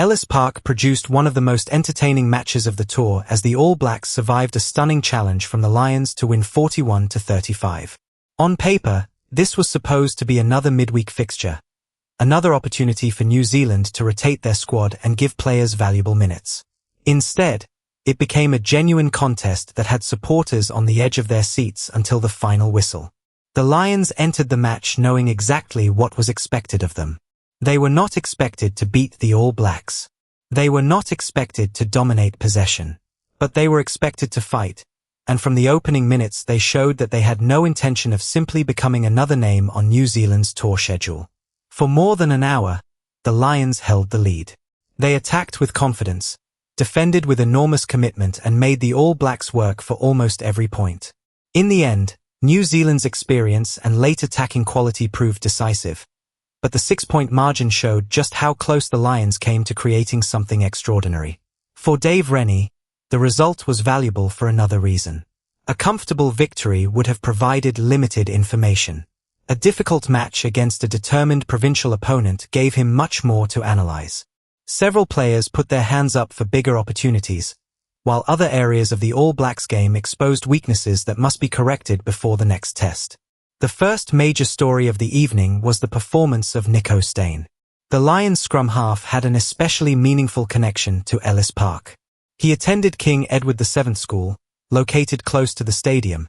Ellis Park produced one of the most entertaining matches of the tour as the All Blacks survived a stunning challenge from the Lions to win 41-35. On paper, this was supposed to be another midweek fixture, another opportunity for New Zealand to rotate their squad and give players valuable minutes. Instead, it became a genuine contest that had supporters on the edge of their seats until the final whistle. The Lions entered the match knowing exactly what was expected of them. They were not expected to beat the All Blacks. They were not expected to dominate possession. But they were expected to fight, and from the opening minutes they showed that they had no intention of simply becoming another name on New Zealand's tour schedule. For more than an hour, the Lions held the lead. They attacked with confidence, defended with enormous commitment and made the All Blacks work for almost every point. In the end, New Zealand's experience and late attacking quality proved decisive, but the 6-point margin showed just how close the Lions came to creating something extraordinary. For Dave Rennie, the result was valuable for another reason. A comfortable victory would have provided limited information. A difficult match against a determined provincial opponent gave him much more to analyse. Several players put their hands up for bigger opportunities, while other areas of the All Blacks game exposed weaknesses that must be corrected before the next test. The first major story of the evening was the performance of Nico Steyn. The Lions scrum half had an especially meaningful connection to Ellis Park. He attended King Edward VII School, located close to the stadium,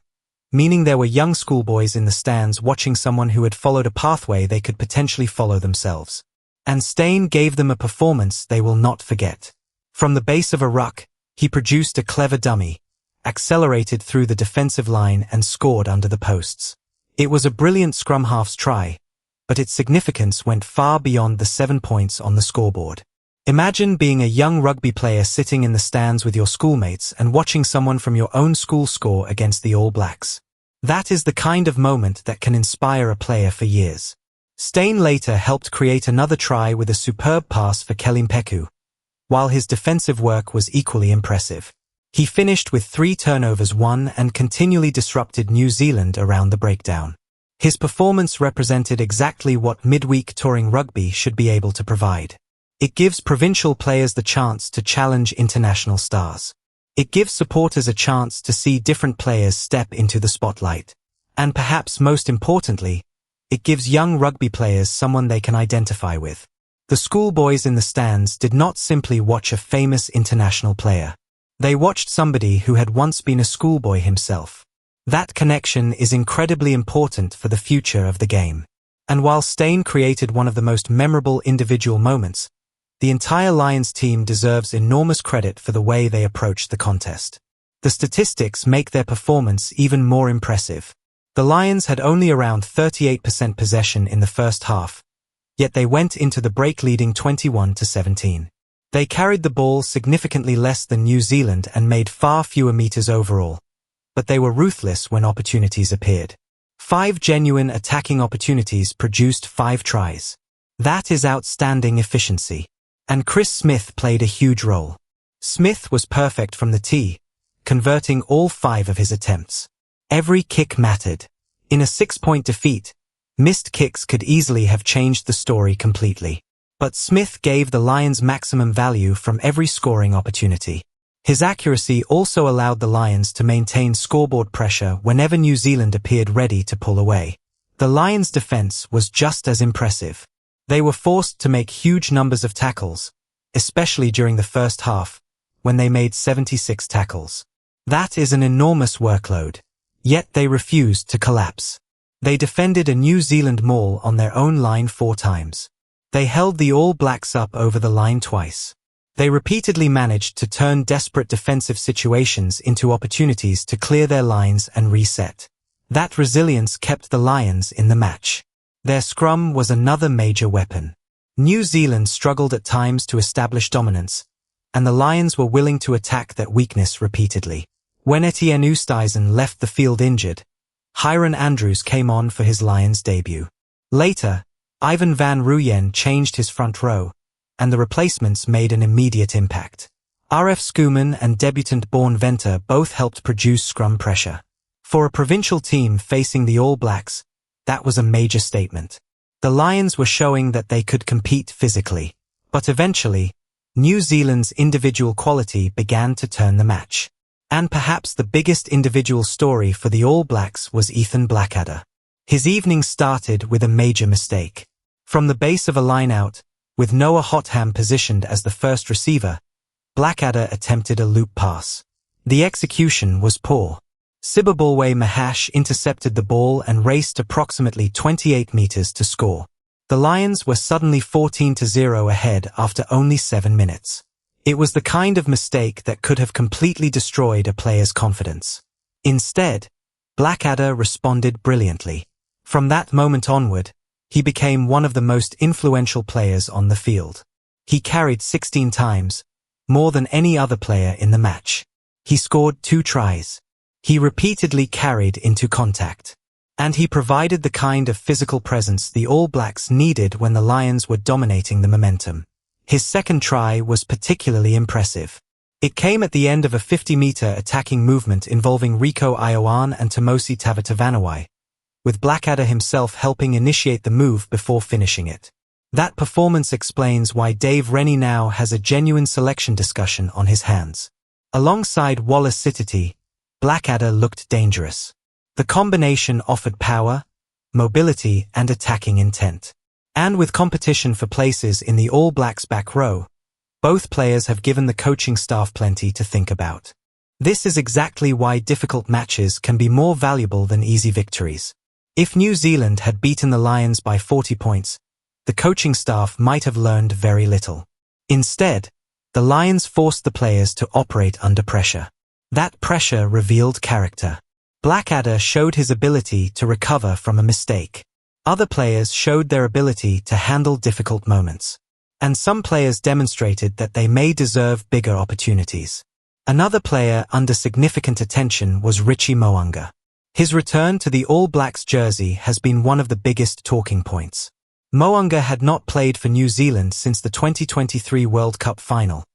meaning there were young schoolboys in the stands watching someone who had followed a pathway they could potentially follow themselves. And Steyn gave them a performance they will not forget. From the base of a ruck, he produced a clever dummy, accelerated through the defensive line and scored under the posts. It was a brilliant scrum half's try, but its significance went far beyond the 7 points on the scoreboard. Imagine being a young rugby player sitting in the stands with your schoolmates and watching someone from your own school score against the All Blacks. That is the kind of moment that can inspire a player for years. Steyn later helped create another try with a superb pass for Kelimpeku, while his defensive work was equally impressive. He finished with 3 turnovers won and continually disrupted New Zealand around the breakdown. His performance represented exactly what midweek touring rugby should be able to provide. It gives provincial players the chance to challenge international stars. It gives supporters a chance to see different players step into the spotlight. And perhaps most importantly, it gives young rugby players someone they can identify with. The schoolboys in the stands did not simply watch a famous international player. They watched somebody who had once been a schoolboy himself. That connection is incredibly important for the future of the game. And while Steyn created one of the most memorable individual moments, the entire Lions team deserves enormous credit for the way they approached the contest. The statistics make their performance even more impressive. The Lions had only around 38% possession in the first half, yet they went into the break leading 21-17. They carried the ball significantly less than New Zealand and made far fewer meters overall, but they were ruthless when opportunities appeared. 5 genuine attacking opportunities produced 5 tries. That is outstanding efficiency. And Chris Smith played a huge role. Smith was perfect from the tee, converting all 5 of his attempts. Every kick mattered. In a 6-point defeat, missed kicks could easily have changed the story completely. But Smith gave the Lions maximum value from every scoring opportunity. His accuracy also allowed the Lions to maintain scoreboard pressure whenever New Zealand appeared ready to pull away. The Lions' defense was just as impressive. They were forced to make huge numbers of tackles, especially during the first half, when they made 76 tackles. That is an enormous workload. Yet they refused to collapse. They defended a New Zealand maul on their own line 4 times. They held the All Blacks up over the line twice. They repeatedly managed to turn desperate defensive situations into opportunities to clear their lines and reset. That resilience kept the Lions in the match. Their scrum was another major weapon. New Zealand struggled at times to establish dominance, and the Lions were willing to attack that weakness repeatedly. When Etienne Oosthuizen left the field injured, Hyron Andrews came on for his Lions debut. Later, Ivan van Rooyen changed his front row, and the replacements made an immediate impact. RF Schoeman and debutant Born Venter both helped produce scrum pressure. For a provincial team facing the All Blacks, that was a major statement. The Lions were showing that they could compete physically. But eventually, New Zealand's individual quality began to turn the match. And perhaps the biggest individual story for the All Blacks was Ethan Blackadder. His evening started with a major mistake. From the base of a line-out, with Noah Hotham positioned as the first receiver, Blackadder attempted a loop pass. The execution was poor. Sibabulwe Mahash intercepted the ball and raced approximately 28 meters to score. The Lions were suddenly 14-0 ahead after only 7 minutes. It was the kind of mistake that could have completely destroyed a player's confidence. Instead, Blackadder responded brilliantly. From that moment onward, he became one of the most influential players on the field. He carried 16 times, more than any other player in the match. He scored 2 tries. He repeatedly carried into contact. And he provided the kind of physical presence the All Blacks needed when the Lions were dominating the momentum. His second try was particularly impressive. It came at the end of a 50-meter attacking movement involving Rieko Ioane and Timoci Tavatavanawai, with Blackadder himself helping initiate the move before finishing it. That performance explains why Dave Rennie now has a genuine selection discussion on his hands. Alongside Wallace Sititi, Blackadder looked dangerous. The combination offered power, mobility, and attacking intent. And with competition for places in the All Blacks back row, both players have given the coaching staff plenty to think about. This is exactly why difficult matches can be more valuable than easy victories. If New Zealand had beaten the Lions by 40 points, the coaching staff might have learned very little. Instead, the Lions forced the players to operate under pressure. That pressure revealed character. Blackadder showed his ability to recover from a mistake. Other players showed their ability to handle difficult moments. And some players demonstrated that they may deserve bigger opportunities. Another player under significant attention was Richie Mo'unga. His return to the All Blacks jersey has been one of the biggest talking points. Mo'unga had not played for New Zealand since the 2023 World Cup final,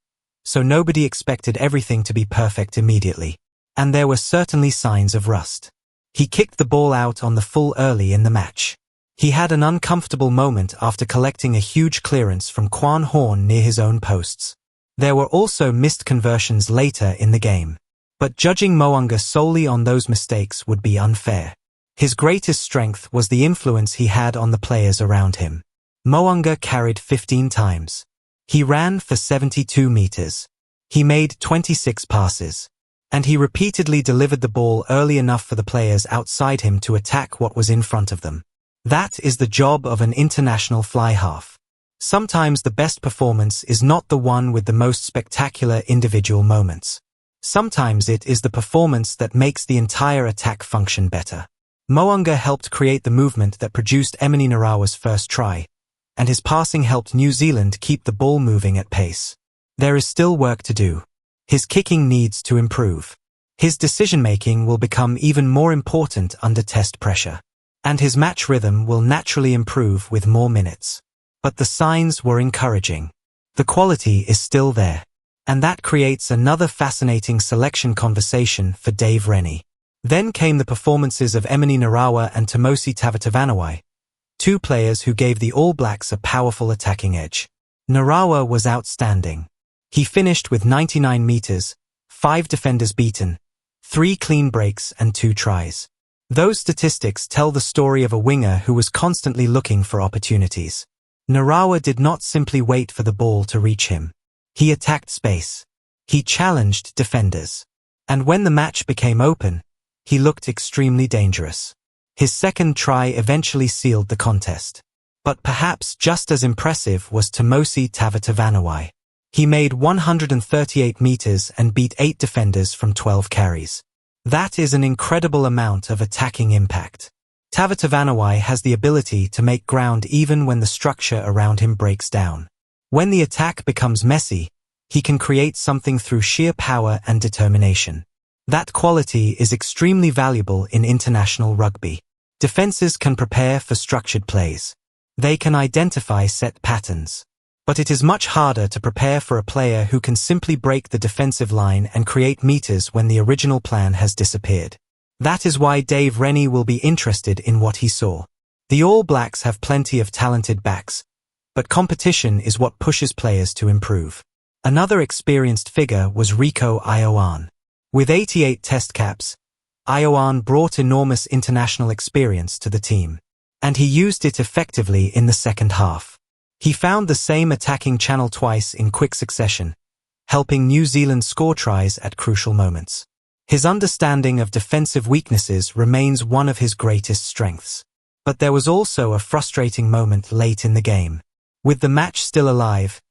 so nobody expected everything to be perfect immediately. And there were certainly signs of rust. He kicked the ball out on the full early in the match. He had an uncomfortable moment after collecting a huge clearance from Quan Horn near his own posts. There were also missed conversions later in the game. But judging Mo'unga solely on those mistakes would be unfair. His greatest strength was the influence he had on the players around him. Mo'unga carried 15 times. He ran for 72 meters. He made 26 passes. And he repeatedly delivered the ball early enough for the players outside him to attack what was in front of them. That is the job of an international fly half. Sometimes the best performance is not the one with the most spectacular individual moments. Sometimes it is the performance that makes the entire attack function better. Mo'unga helped create the movement that produced Emoni Narawa's first try, and his passing helped New Zealand keep the ball moving at pace. There is still work to do. His kicking needs to improve. His decision-making will become even more important under test pressure. And his match rhythm will naturally improve with more minutes. But the signs were encouraging. The quality is still there. And that creates another fascinating selection conversation for Dave Rennie. Then came the performances of Emoni Narawa and Timoci Tavatavanawai, 2 players who gave the All Blacks a powerful attacking edge. Narawa was outstanding. He finished with 99 meters, 5 defenders beaten, 3 clean breaks and 2 tries. Those statistics tell the story of a winger who was constantly looking for opportunities. Narawa did not simply wait for the ball to reach him. He attacked space. He challenged defenders. And when the match became open, he looked extremely dangerous. His second try eventually sealed the contest. But perhaps just as impressive was Timoci Tavatavanawai. He made 138 meters and beat 8 defenders from 12 carries. That is an incredible amount of attacking impact. Tavatavanawai has the ability to make ground even when the structure around him breaks down. When the attack becomes messy, he can create something through sheer power and determination. That quality is extremely valuable in international rugby. Defenses can prepare for structured plays. They can identify set patterns. But it is much harder to prepare for a player who can simply break the defensive line and create meters when the original plan has disappeared. That is why Dave Rennie will be interested in what he saw. The All Blacks have plenty of talented backs, but competition is what pushes players to improve. Another experienced figure was Rico Ioane. With 88 test caps, Ioane brought enormous international experience to the team, and he used it effectively in the second half. He found the same attacking channel twice in quick succession, helping New Zealand score tries at crucial moments. His understanding of defensive weaknesses remains one of his greatest strengths. But there was also a frustrating moment late in the game. With the match still alive,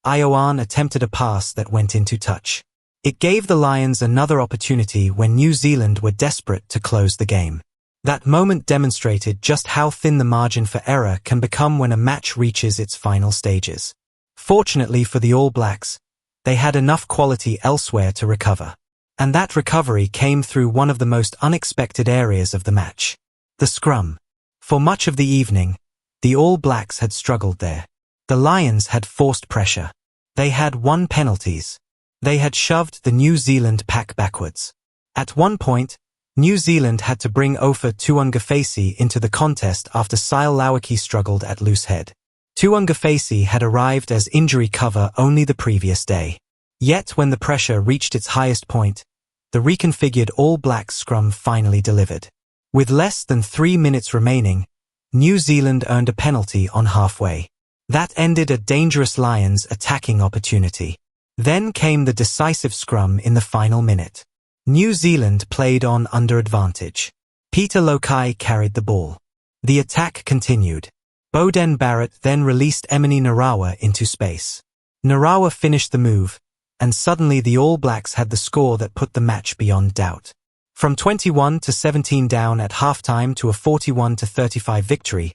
Ioane attempted a pass that went into touch. It gave the Lions another opportunity when New Zealand were desperate to close the game. That moment demonstrated just how thin the margin for error can become when a match reaches its final stages. Fortunately for the All Blacks, they had enough quality elsewhere to recover. And that recovery came through one of the most unexpected areas of the match: the scrum. For much of the evening, the All Blacks had struggled there. The Lions had forced pressure. They had won penalties. They had shoved the New Zealand pack backwards. At one point, New Zealand had to bring Ofa Tu'ungafasi into the contest after Sile Lawaki struggled at loose head. Tu'ungafasi had arrived as injury cover only the previous day. Yet when the pressure reached its highest point, the reconfigured All Blacks scrum finally delivered. With less than 3 minutes remaining, New Zealand earned a penalty on halfway. That ended a dangerous Lions attacking opportunity. Then came the decisive scrum in the final minute. New Zealand played on under advantage. Peter Lokai carried the ball. The attack continued. Beauden Barrett then released Emoni Narawa into space. Narawa finished the move, and suddenly the All Blacks had the score that put the match beyond doubt. From 21-17 down at halftime to a 41-35 victory,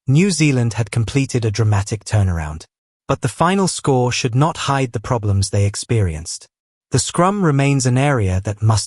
New Zealand had completed a dramatic turnaround. But the final score should not hide the problems they experienced. The scrum remains an area that must